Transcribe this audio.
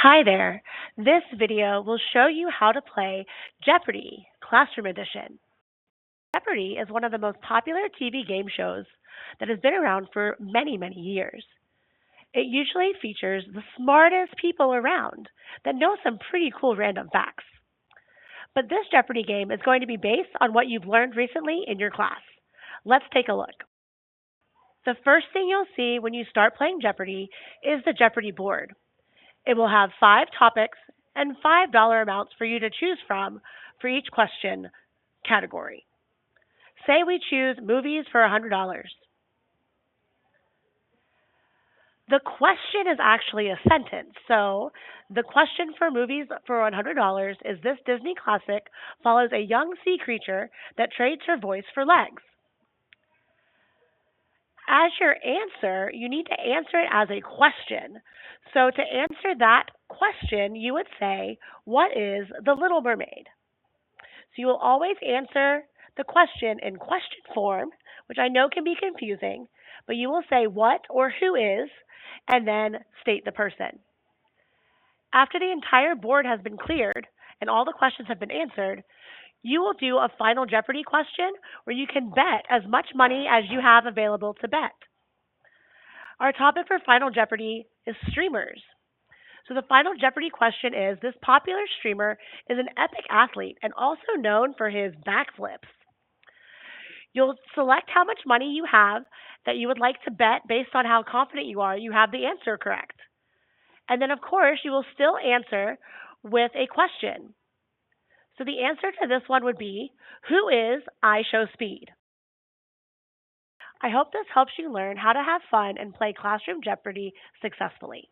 Hi there. This video will show you how to play Jeopardy! Classroom Edition. Jeopardy! Is one of the most popular TV game shows that has been around for many, many years. It usually features the smartest people around that know some pretty cool random facts. But this Jeopardy! Game is going to be based on what you've learned recently in your class. Let's take a look. The first thing you'll see when you start playing Jeopardy! Is the Jeopardy! Board. It will have 5 topics and $5 amounts for you to choose from for each question category. Say we choose movies for $100. The question is actually a sentence. So the question for movies for $100 is: this Disney classic follows a young sea creature that trades her voice for legs. As your answer, you need to answer it as a question. So to answer that question, you would say, "What is the Little Mermaid?" So you will always answer the question in question form, which I know can be confusing, but you will say what or who is, and then state the person. After the entire board has been cleared and all the questions have been answered, you will do a Final Jeopardy question where you can bet as much money as you have available to bet. Our topic for Final Jeopardy is streamers. So the Final Jeopardy question is: this popular streamer is an epic athlete and also known for his backflips. You'll select how much money you have that you would like to bet based on how confident you are you have the answer correct. And then, of course, you will still answer with a question. So the answer to this one would be: who is I Show Speed? I hope this helps you learn how to have fun and play Classroom Jeopardy! Successfully.